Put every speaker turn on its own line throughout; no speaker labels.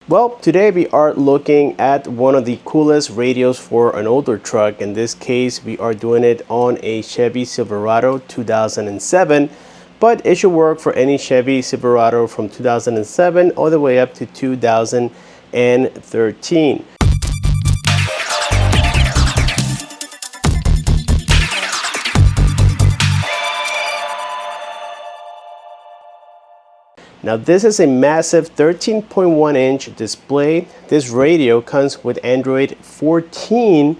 Well, today we are looking at one of the coolest radios for an older truck. In this case, we are doing it on a Chevy Silverado 2007, but it should work for any Chevy Silverado from 2007 all the way up to 2013. Now this is a massive 13.1-inch display. This radio comes with Android 14,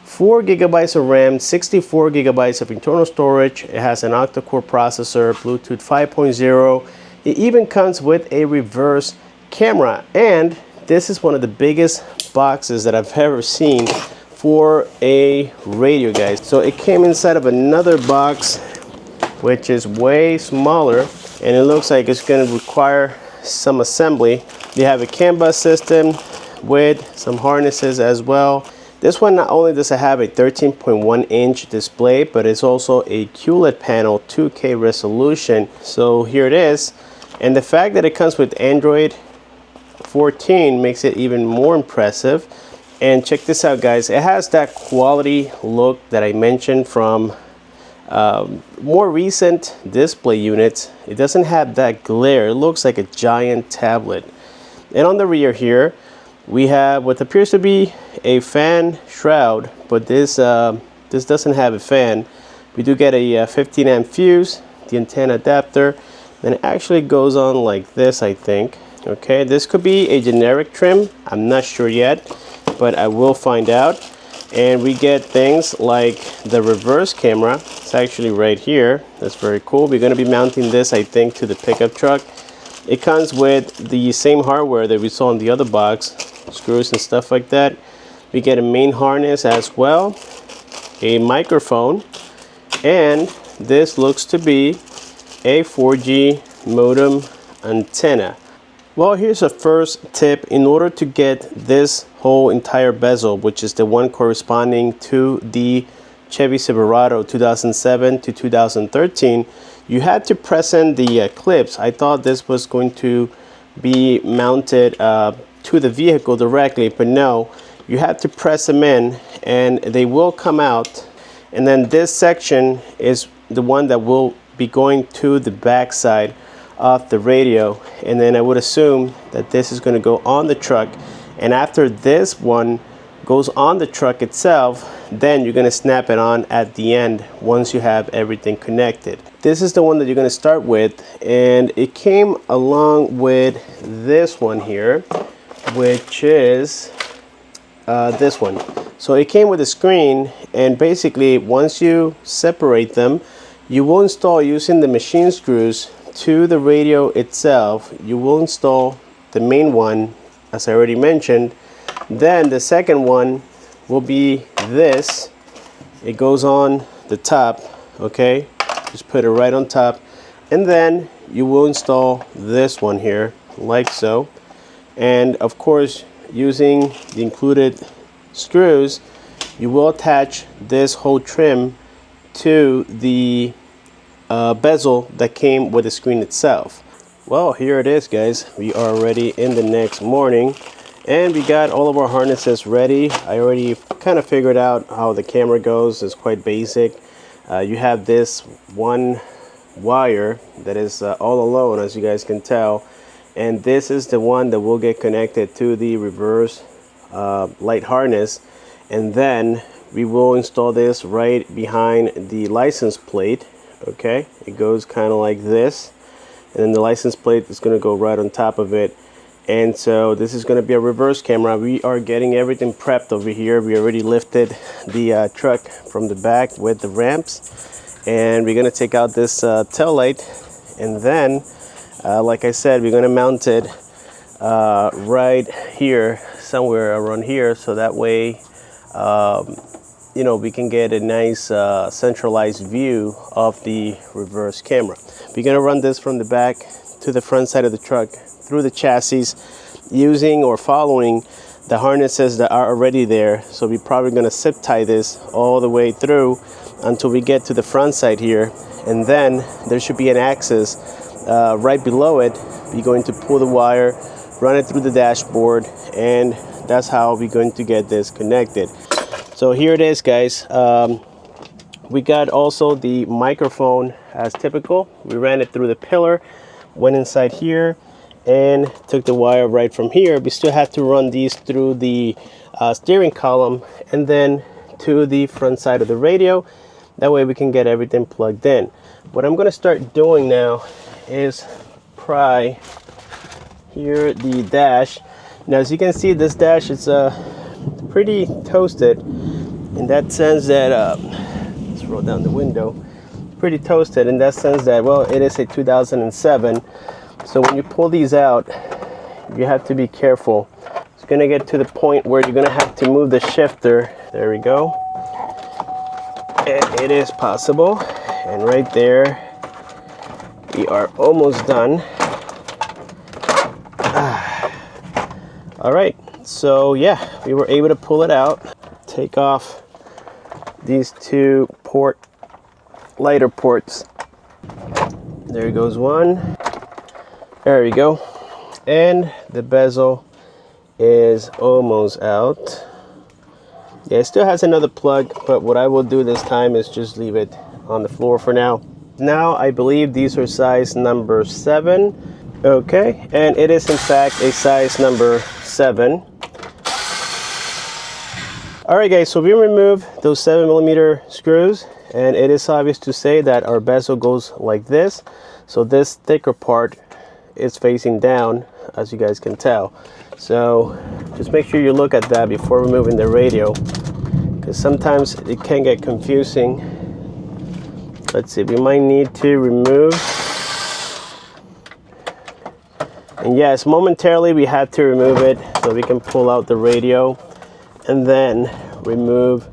4 gigabytes of RAM, 64 gigabytes of internal storage. It has an octa-core processor, Bluetooth 5.0. It even comes with a reverse camera, and this is one of the biggest boxes that I've ever seen for a radio, guys. So it came inside of another box which is way smaller, and it looks like it's going to require some assembly. They have a CAN bus system with some harnesses as well. This one, not only does it have a 13.1-inch display, but it's also a QLED panel, 2K resolution. So here it is, and the fact that it comes with Android 14 makes it even more impressive. And check this out, guys, it has that quality look that I mentioned from more recent display units. It doesn't have that glare. It looks like a giant tablet. And on the rear here we have what appears to be a fan shroud, but this doesn't have a fan. We do get a 15 amp fuse, the antenna adapter, and it actually goes on like this, I think. Okay, this could be a generic trim, I'm not sure yet, but I will find out. And we get things like the reverse camera. It's actually right here. That's very cool. We're going to be mounting this, I think, to the pickup truck. It comes with the same hardware that we saw in the other box, screws and stuff like that. We get a main harness as well, a microphone, and this looks to be a 4G modem antenna. Well, here's a first tip. In order to get this whole entire bezel, which is the one corresponding to the Chevy Silverado 2007 to 2013, you had to press in the clips. I thought this was going to be mounted to the vehicle directly, but no, you have to press them in and they will come out. And then this section is the one that will be going to the back side of the radio, and then I would assume that this is going to go on the truck, and after this one goes on the truck itself, then you're going to snap it on at the end once you have everything connected. This is the one that you're going to start with, and it came along with this one here, which is this one. So it came with a screen, and basically once you separate them, you will install using the machine screws to the radio itself. You will install the main one, as I already mentioned. Then the second one will be this. It goes on the top, okay? Just put it right on top. And then you will install this one here, like so. And of course, using the included screws, you will attach this whole trim to the bezel that came with the screen itself. Well, here it is, guys. We are already in the next morning, and we got all of our harnesses ready. I already kind of figured out how the camera goes. It's quite basic. You have this one wire that is all alone, as you guys can tell, and this is the one that will get connected to the reverse light harness, and then we will install this right behind the license plate. Okay, it goes kind of like this, and then the license plate is going to go right on top of it. And so this is going to be a reverse camera. We are getting everything prepped over here. We already lifted the truck from the back with the ramps, and we're going to take out this tail light, and then like I said, we're going to mount it right here, somewhere around here, so that way you know, we can get a nice centralized view of the reverse camera. We're going to run this from the back to the front side of the truck through the chassis, using or following the harnesses that are already there. So we're probably going to zip tie this all the way through until we get to the front side here, and then there should be an axis right below it. We're going to pull the wire run it through the dashboard, and that's how we're going to get this connected. So here it is, guys. We got also the microphone as typical. We ran it through the pillar, went inside here, and took the wire right from here. We still had to run these through the steering column and then to the front side of the radio. That way we can get everything plugged in. What I'm going to start doing now is pry here the dash. Now, as you can see, this dash is pretty toasted in that sense that let's roll down the window. Pretty toasted in that sense that, well, it is a 2007. So when you pull these out, you have to be careful. It's going to get to the point where you're going to have to move the shifter. There we go. And it is possible. And right there, we are almost done. All right. So yeah, we were able to pull it out. Take off these two lighter ports. There goes one. There we go. And the bezel is almost out. Yeah, it still has another plug, but what I will do this time is just leave it on the floor for now. Now I believe these are size number 7. Okay, and it is in fact a size number 7. Alright guys, so we removed those 7mm screws, and it is obvious to say that our bezel goes like this. So this thicker part is facing down, as you guys can tell. So just make sure you look at that before removing the radio, because sometimes it can get confusing. Let's see, we might need to remove. And yes, momentarily we had to remove it so we can pull out the radio and then remove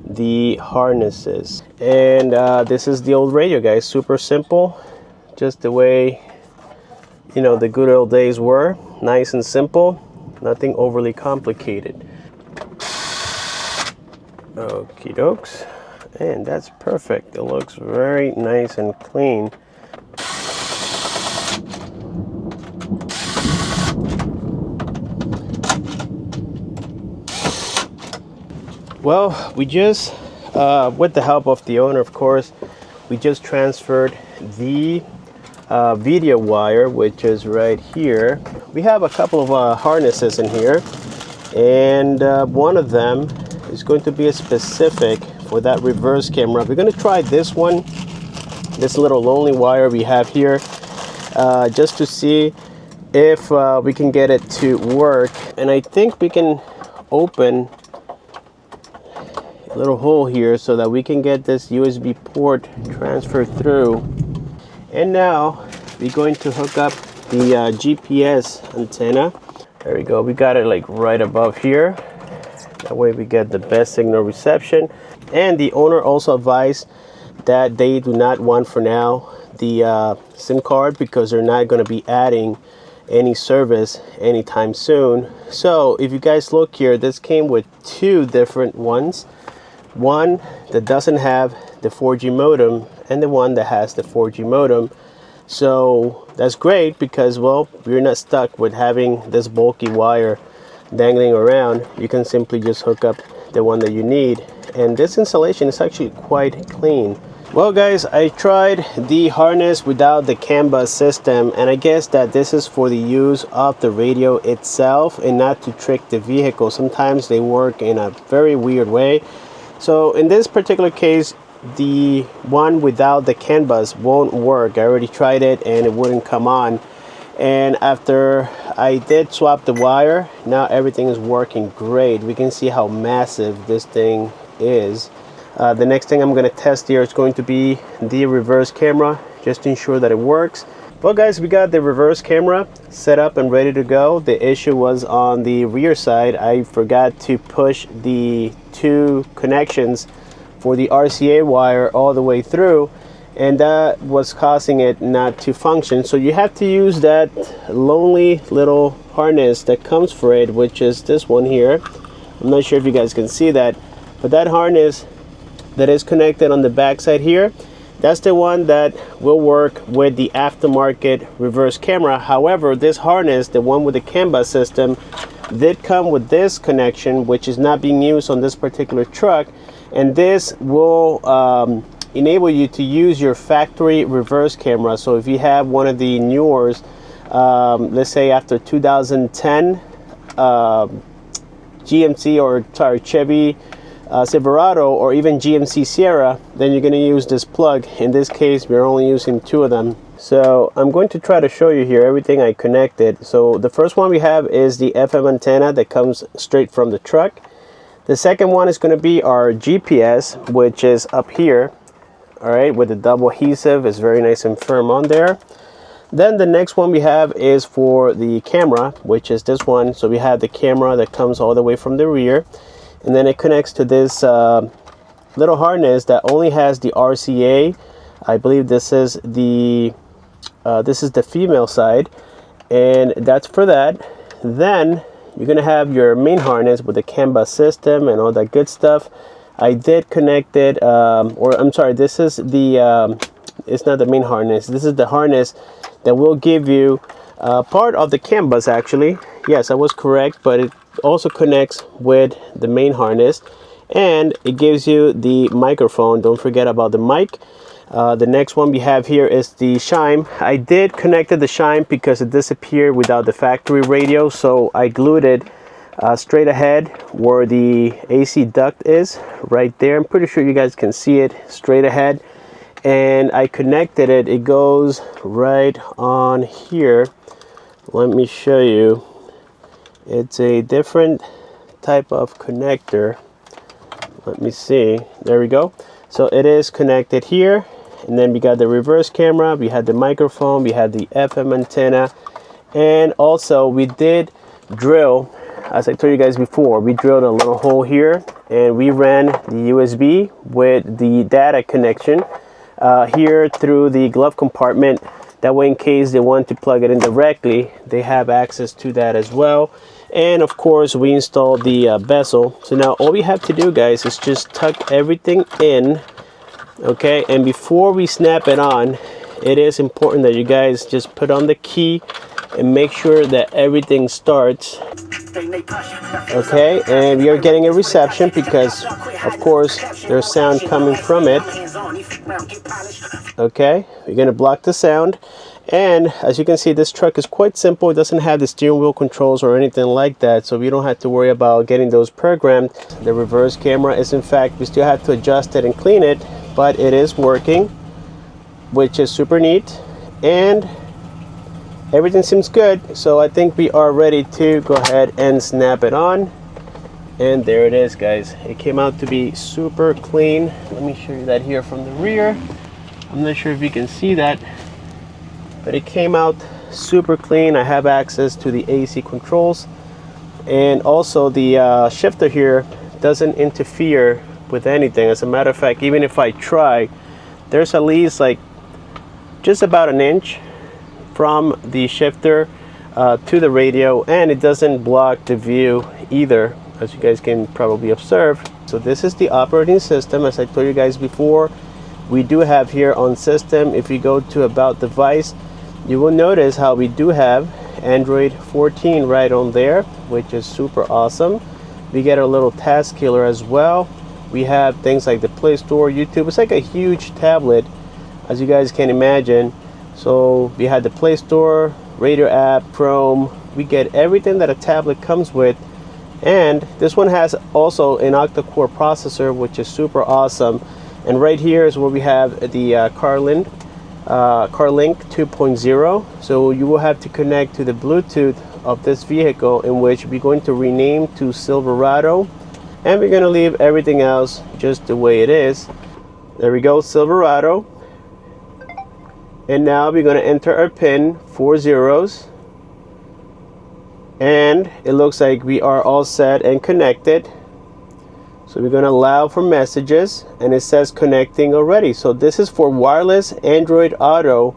the harnesses. And this is the old radio, guys. Super simple, just the way, you know, the good old days were. Nice and simple, nothing overly complicated. Okie dokes, and that's perfect. It looks very nice and clean. Well, we just, with the help of the owner, of course, we just transferred the video wire, which is right here. We have a couple of harnesses in here, and one of them is going to be a specific for that reverse camera. We're going to try this one, this little lonely wire we have here, just to see if we can get it to work. And I think we can open a little hole here so that we can get this USB port transferred through. And now we're going to hook up the GPS antenna. There we go. We got it like right above here. That way we get the best signal reception. And the owner also advised that they do not want for now the SIM card, because they're not going to be adding any service anytime soon. So if you guys look here, this came with 2 different ones. One that doesn't have the 4G modem, and the one that has the 4G modem. So that's great, because, well, you're not stuck with having this bulky wire dangling around. You can simply just hook up the one that you need, and this installation is actually quite clean. Well guys, I tried the harness without the CAN bus system, and I guess that this is for the use of the radio itself and not to trick the vehicle. Sometimes they work in a very weird way. So in this particular case, the one without the CAN bus won't work. I already tried it and it wouldn't come on. And after I did swap the wire, now everything is working great. We can see how massive this thing is. The next thing I'm going to test here is going to be the reverse camera, just to ensure that it works. Well guys, we got the reverse camera set up and ready to go. The issue was on the rear side. I forgot to push the 2 connections for the RCA wire all the way through, and that was causing it not to function. So you have to use that lonely little harness that comes for it, which is this one here. I'm not sure if you guys can see that, but that harness that is connected on the back side here, That's the one that will work with the aftermarket reverse camera. However, this harness, the one with the CAN bus system, did come with this connection, which is not being used on this particular truck, and this will enable you to use your factory reverse camera. So if you have one of the newers, let's say after 2010 GMC or sorry Chevy Silverado or even GMC Sierra, then you're going to use this plug. In this case, we're only using 2 of them. So I'm going to try to show you here everything I connected. So the first one we have is the FM antenna that comes straight from the truck. The second one is going to be our GPS, which is up here, all right, with the double adhesive. It's very nice and firm on there. Then the next one we have is for the camera, which is this one. So we have the camera that comes all the way from the rear, and then it connects to this little harness that only has the RCA. I believe this is the female side, and that's for that. Then you're gonna have your main harness with the CAN bus system and all that good stuff. I did connect it, or I'm sorry, this is the it's not the main harness. This is the harness that will give you part of the CAN bus actually. Yes, I was correct, but it also connects with the main harness, and it gives you the microphone. Don't forget about the mic. The next one we have here is the chime. I did connect the chime because it disappeared without the factory radio, so I glued it straight ahead where the AC duct is, right there. I'm pretty sure you guys can see it straight ahead, and I connected it. It goes right on here. Let me show you. It's a different type of connector. Let me see. There we go. So it is connected here, and then we got the reverse camera, we had the microphone, we had the FM antenna, and also we did drill, as I told you guys before, we drilled a little hole here, and we ran the USB with the data connection here through the glove compartment. That way, in case they want to plug it in directly, they have access to that as well. And of course, we installed the bezel. So now all we have to do, guys, is just tuck everything in, okay? And before we snap it on, it is important that you guys just put on the key and make sure that everything starts, okay? And we are getting a reception because, of course, there's sound coming from it. Okay, we're gonna block the sound, and as you can see, this truck is quite simple. It doesn't have the steering wheel controls or anything like that, so we don't have to worry about getting those programmed. The reverse camera is, in fact, we still have to adjust it and clean it, but it is working, which is super neat, and everything seems good. So I think we are ready to go ahead and snap it on. And there it is, guys. It came out to be super clean. Let me show you that here from the rear. I'm not sure if you can see that, but it came out super clean. I have access to the AC controls, and also the shifter here doesn't interfere with anything. As a matter of fact, even if I try, there's at least like just about an inch from the shifter to the radio, and it doesn't block the view either, as you guys can probably observe. So this is the operating system. As I told you guys before, we do have here on system, if you go to about device, you will notice how we do have Android 14 right on there, which is super awesome. We get a little task killer as well. We have things like the Play Store, YouTube. It's like a huge tablet, as you guys can imagine. So we had the Play Store, radio app, Chrome. We get everything that a tablet comes with. And this one has also an octa-core processor, which is super awesome. And right here is where we have the CarLink 2.0. So you will have to connect to the Bluetooth of this vehicle, in which we're going to rename to Silverado, and we're going to leave everything else just the way it is. There we go, Silverado. And now we're going to enter our pin, 4 zeros, and it looks like we are all set and connected. So we're going to allow for messages, and it says connecting already. So this is for wireless Android Auto.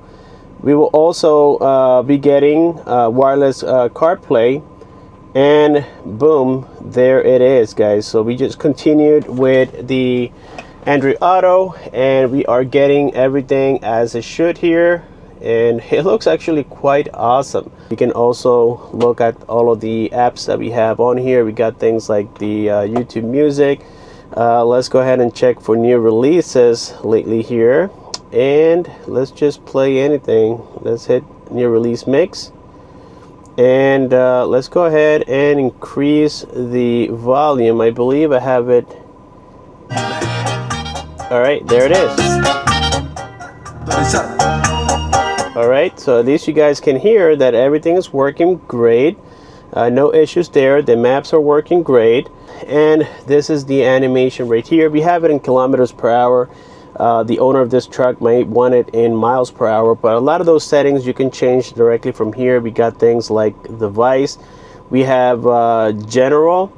We will also be getting wireless CarPlay, and boom, there it is, guys. So we just continued with the Android Auto, and we are getting everything as it should here, and it looks actually quite awesome. You can also look at all of the apps that we have on here. We got things like the YouTube Music. Let's go ahead and check for new releases lately here, and let's just play anything. Let's hit new release mix, and let's go ahead and increase the volume. I believe I have it. All right, there it is. All right, so at least you guys can hear that everything is working great. No issues there. The maps are working great. And this is the animation right here. We have it in kilometers per hour. The owner of this truck might want it in miles per hour, but a lot of those settings you can change directly from here. We got things like the device. We have general.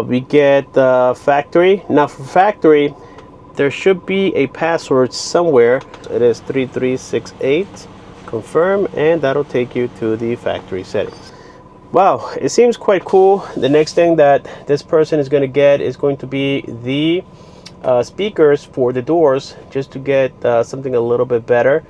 We get factory. Now for factory, there should be a password somewhere. It is 3368. Confirm, and that'll take you to the factory settings. Wow, it seems quite cool. The next thing that this person is going to get is going to be the speakers for the doors, just to get something a little bit better.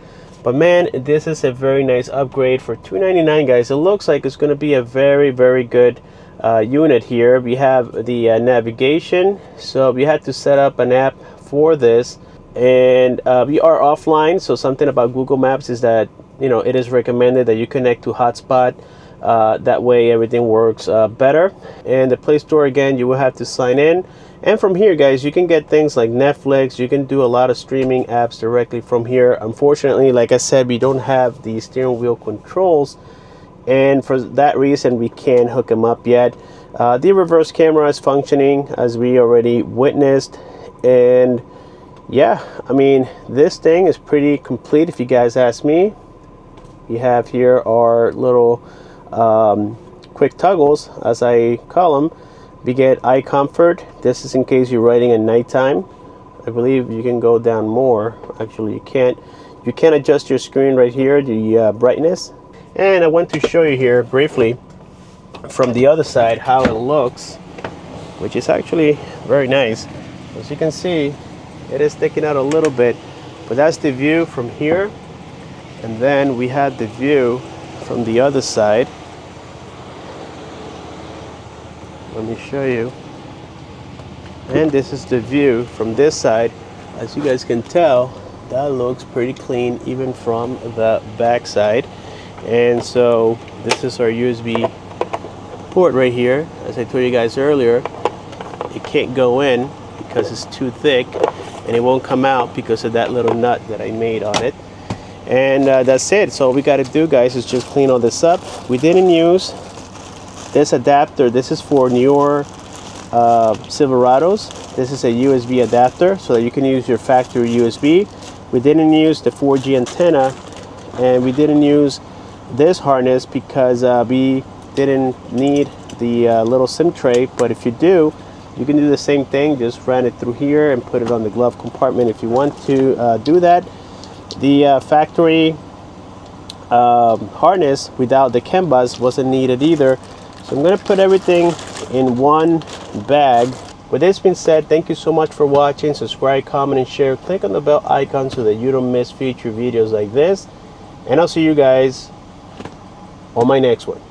But man, this is a very nice upgrade for $299, guys. It looks like it's going to be a very, very good unit here. We have the navigation, so we had to set up an app for this, and we are offline. So something about Google Maps is that, you know, it is recommended that you connect to hotspot. That way everything works better. And the Play Store, again, you will have to sign in. And from here, guys, you can get things like Netflix. You can do a lot of streaming apps directly from here. Unfortunately, like I said, we don't have the steering wheel controls, and for that reason we can't hook them up yet. The reverse camera is functioning, as we already witnessed. And yeah, I mean, this thing is pretty complete if you guys ask me. We have here our little quick toggles, as I call them. We get eye comfort. This is in case you're riding at nighttime. I believe you can go down more. Actually, you can't. You can adjust your screen right here, the brightness. And I want to show you here briefly from the other side how it looks, which is actually very nice. As you can see, it is sticking out a little bit, but that's the view from here. And then we had the view from the other side. Let me show you. And this is the view from this side. As you guys can tell, that looks pretty clean even from the back side. And so this is our USB port right here. As I told you guys earlier, it can't go in because it's too thick, and it won't come out because of that little nut that I made on it. And that's it. So all we got to do, guys, is just clean all this up. We didn't use this adapter. This is for newer Silverados. This is a USB adapter so that you can use your factory USB. We didn't use the 4G antenna, and we didn't use this harness because we didn't need the little SIM tray. But if you do, you can do the same thing. Just run it through here and put it on the glove compartment if you want to do that. The factory harness without the CAN bus wasn't needed either. So I'm going to put everything in one bag. With this being said, thank you so much for watching. Subscribe, comment, and share. Click on the bell icon so that you don't miss future videos like this. And I'll see you guys on my next one.